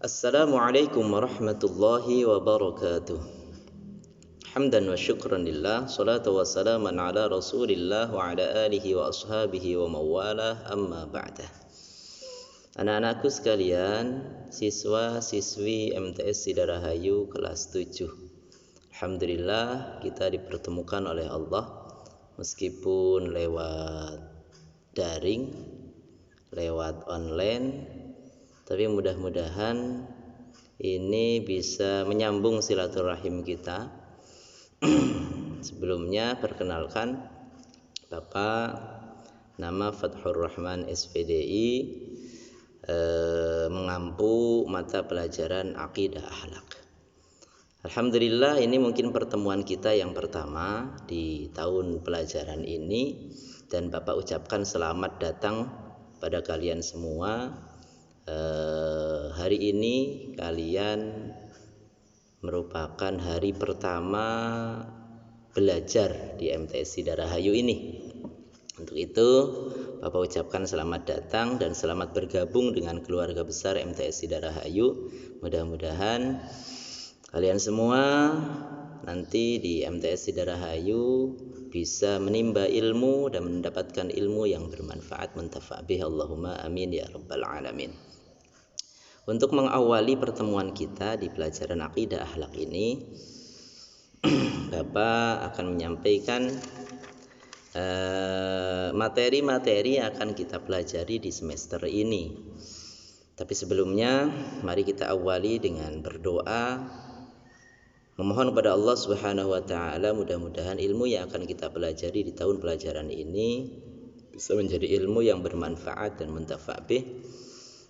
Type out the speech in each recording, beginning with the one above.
Assalamualaikum warahmatullahi wabarakatuh. Hamdan wa syukran lillah, salatu wa salaman ala rasulillah wa ala alihi wa ashabihi wa mawalah, amma ba'dah. Anak-anakku sekalian, siswa-siswi MTS Sidarahayu kelas 7. Alhamdulillah kita dipertemukan oleh Allah meskipun lewat daring, lewat online, tapi mudah-mudahan ini bisa menyambung silaturahim kita. Sebelumnya perkenalkan, Bapak nama Fathur Rahman SPDI, mengampu mata pelajaran Aqidah Akhlak. Alhamdulillah ini mungkin pertemuan kita yang pertama di tahun pelajaran ini, dan Bapak ucapkan selamat datang pada kalian semua. Hari ini kalian merupakan hari pertama belajar di MTS Sidarahayu ini. Untuk itu Bapak ucapkan selamat datang dan selamat bergabung dengan keluarga besar MTS Sidarahayu. Mudah-mudahan kalian semua nanti di MTS Sidarahayu bisa menimba ilmu dan mendapatkan ilmu yang bermanfaat, muntafa' bih, Allahumma amin ya rabbal alamin. Untuk mengawali pertemuan kita di pelajaran Aqidah Akhlak ini, Bapak akan menyampaikan materi-materi yang akan kita pelajari di semester ini. Tapi sebelumnya, mari kita awali dengan berdoa, memohon kepada Allah Subhanahu wa taala mudah-mudahan ilmu yang akan kita pelajari di tahun pelajaran ini bisa menjadi ilmu yang bermanfaat dan muntafa' bih.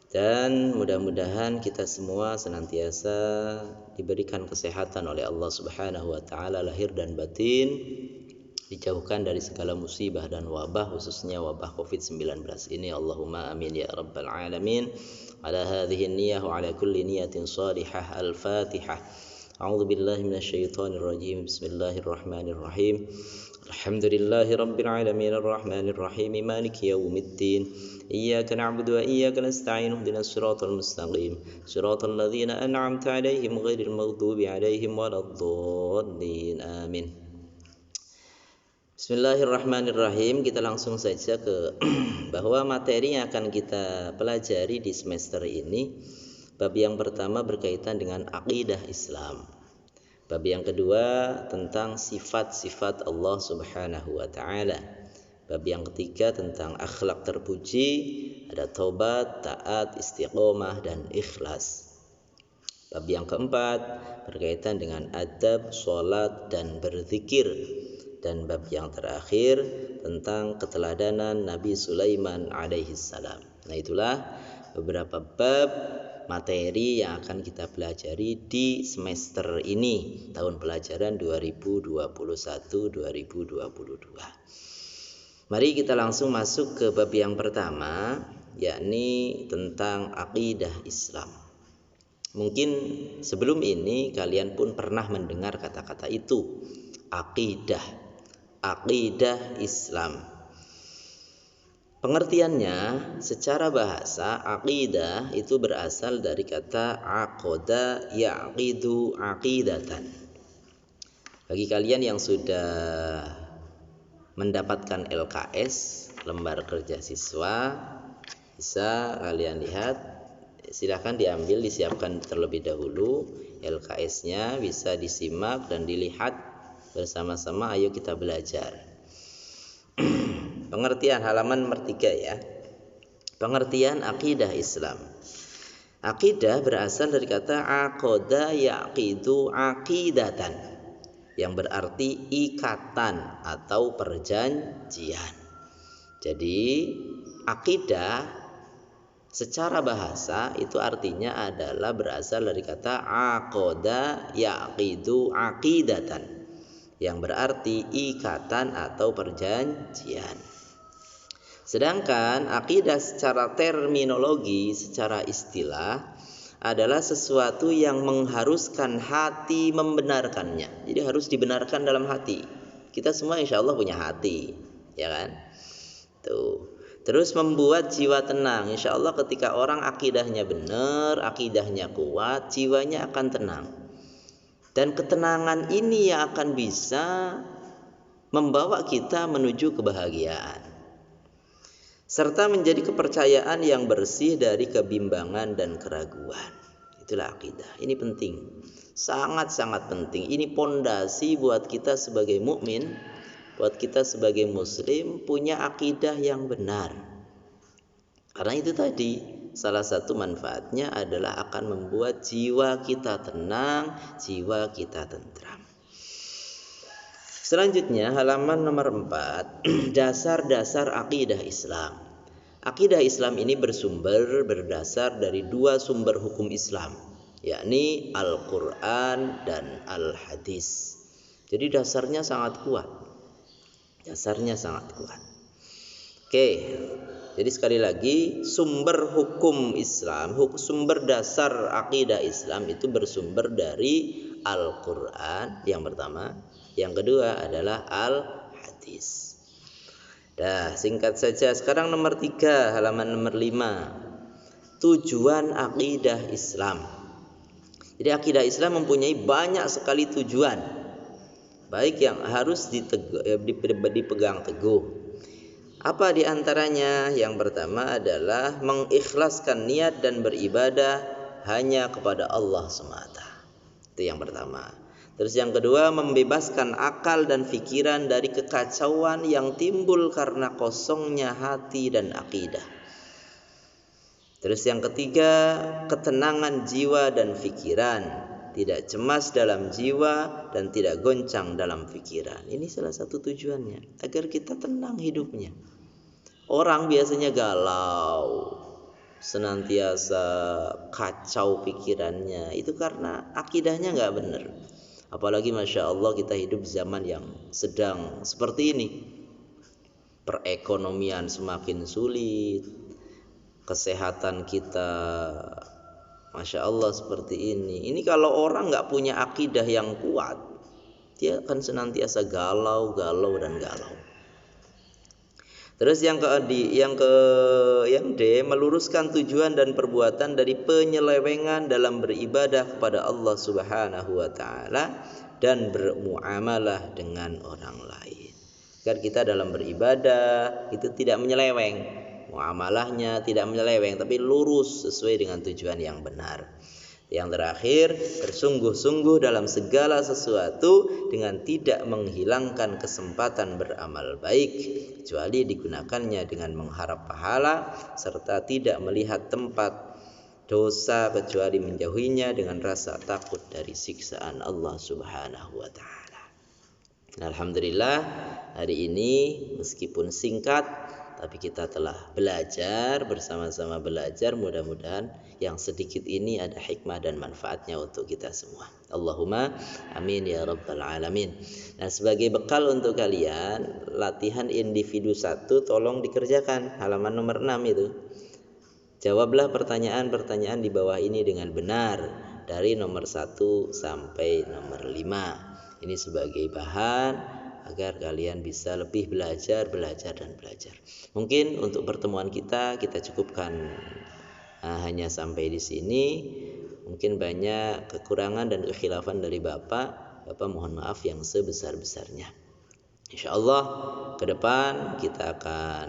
Dan mudah-mudahan kita semua senantiasa diberikan kesehatan oleh Allah Subhanahu wa taala lahir dan batin, dijauhkan dari segala musibah dan wabah, khususnya wabah Covid-19 ini. Allahumma amin ya rabbal alamin. Ala hadhihi niyyah wa ala kulli niyatin salihah. Al-Fatihah. A'udzu billahi minasyaitonir rajim. Bismillahirrahmanirrahim. Alhamdulillahi rabbil alamin arrahmanir rahim maliki yaumiddin. إياك نعبد وإياك نستعين اهدنا الصراط المستقيم صراط الذين أنعمت عليهم غير المغضوب عليهم ولا الضالين آمين. Bismillahirrahmanirrahim. Kita langsung saja ke bahwa materi yang akan kita pelajari di semester ini. Bab yang pertama berkaitan dengan akidah Islam. Bab yang kedua tentang sifat-sifat Allah Subhanahu wa taala. Bab yang ketiga tentang akhlak terpuji, ada taubat, taat, istiqomah, dan ikhlas. Bab yang keempat berkaitan dengan adab, sholat, dan berzikir. Dan bab yang terakhir tentang keteladanan Nabi Sulaiman alaihissalam. Nah, itulah beberapa bab materi yang akan kita pelajari di semester ini, tahun pelajaran 2021-2022. Mari kita langsung masuk ke bab yang pertama, yakni tentang akidah Islam. Mungkin sebelum ini kalian pun pernah mendengar kata-kata itu, akidah, akidah Islam. Pengertiannya secara bahasa, akidah itu berasal dari kata aqada yaqidu aqidatan. Bagi kalian yang sudah mendapatkan LKS, lembar kerja siswa, bisa kalian lihat, silahkan diambil, disiapkan terlebih dahulu LKS-nya, bisa disimak dan dilihat bersama-sama. Ayo kita belajar. Pengertian halaman nomor 3 ya. Pengertian akidah Islam. Akidah berasal dari kata aqada yaqidu aqidatan, yang berarti ikatan atau perjanjian. Jadi akidah secara bahasa itu artinya adalah berasal dari kata aqada yaqidu aqidatan, yang berarti ikatan atau perjanjian. Sedangkan akidah secara terminologi, secara istilah adalah sesuatu yang mengharuskan hati membenarkannya. Jadi harus dibenarkan dalam hati. Kita semua insya Allah punya hati, ya kan? Tuh. Terus membuat jiwa tenang. Insya Allah ketika orang akidahnya benar, akidahnya kuat, jiwanya akan tenang. Dan ketenangan ini yang akan bisa membawa kita menuju kebahagiaan. Serta menjadi kepercayaan yang bersih dari kebimbangan dan keraguan. Itulah akidah. Ini penting. Sangat-sangat penting. Ini pondasi buat kita sebagai mukmin, buat kita sebagai muslim punya akidah yang benar. Karena itu tadi salah satu manfaatnya adalah akan membuat jiwa kita tenang, jiwa kita tentram. Selanjutnya halaman nomor 4, dasar-dasar akidah Islam. Akidah Islam ini berdasar dari dua sumber hukum Islam, yakni Al-Quran dan Al-Hadis. Jadi dasarnya sangat kuat. Oke, jadi sekali lagi sumber hukum Islam, sumber dasar akidah Islam itu bersumber dari Al-Quran yang pertama, yang kedua adalah Al-Hadis. Singkat saja, sekarang nomor 3, halaman nomor 5, tujuan akidah Islam. Jadi akidah Islam mempunyai banyak sekali tujuan, baik yang harus dipegang teguh. Apa diantaranya? Yang pertama adalah mengikhlaskan niat dan beribadah hanya kepada Allah semata. Itu yang pertama. Terus yang kedua, membebaskan akal dan pikiran dari kekacauan yang timbul karena kosongnya hati dan akidah. Terus yang ketiga, ketenangan jiwa dan pikiran, tidak cemas dalam jiwa dan tidak goncang dalam pikiran. Ini salah satu tujuannya, agar kita tenang hidupnya. Orang biasanya galau, senantiasa kacau pikirannya, itu karena akidahnya nggak benar. Apalagi Masya Allah kita hidup zaman yang sedang seperti ini. Perekonomian semakin sulit, kesehatan kita Masya Allah seperti ini. Ini kalau orang nggak punya akidah yang kuat, dia akan senantiasa galau dan galau. Terus yang D, meluruskan tujuan dan perbuatan dari penyelewengan dalam beribadah kepada Allah Subhanahu wa taala dan bermuamalah dengan orang lain. Agar kita dalam beribadah itu tidak menyeleweng, muamalahnya tidak menyeleweng, tapi lurus sesuai dengan tujuan yang benar. Yang terakhir, bersungguh-sungguh dalam segala sesuatu dengan tidak menghilangkan kesempatan beramal baik, kecuali digunakannya dengan mengharap pahala, serta tidak melihat tempat dosa kecuali menjauhinya dengan rasa takut dari siksaan Allah Subhanahu wa ta'ala. Alhamdulillah, hari ini meskipun singkat, tapi kita telah belajar, bersama-sama belajar. Mudah-mudahan yang sedikit ini ada hikmah dan manfaatnya untuk kita semua. Allahumma amin ya rabbal alamin. Nah, sebagai bekal untuk kalian, latihan individu 1 tolong dikerjakan, halaman nomor 6 itu. Jawablah pertanyaan-pertanyaan di bawah ini dengan benar, dari nomor 1 sampai nomor 5. Ini sebagai bahan agar kalian bisa lebih belajar. Mungkin untuk pertemuan kita cukupkan hanya sampai di sini. Mungkin banyak kekurangan dan kekhilafan dari Bapak mohon maaf yang sebesar-besarnya. Insyaallah ke depan kita akan,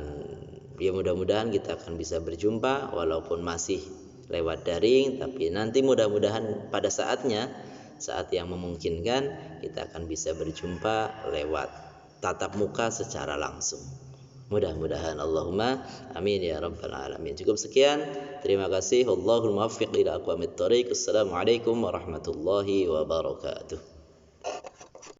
mudah-mudahan kita akan bisa berjumpa walaupun masih lewat daring, tapi nanti mudah-mudahan pada saat yang memungkinkan kita akan bisa berjumpa lewat tatap muka secara langsung. Mudah-mudahan. Allahumma amin ya rabbal alamin. Cukup sekian. Terima kasih. Wallahul muwaffiq ila aqwamit thoriq. Assalamualaikum warahmatullahi wabarakatuh.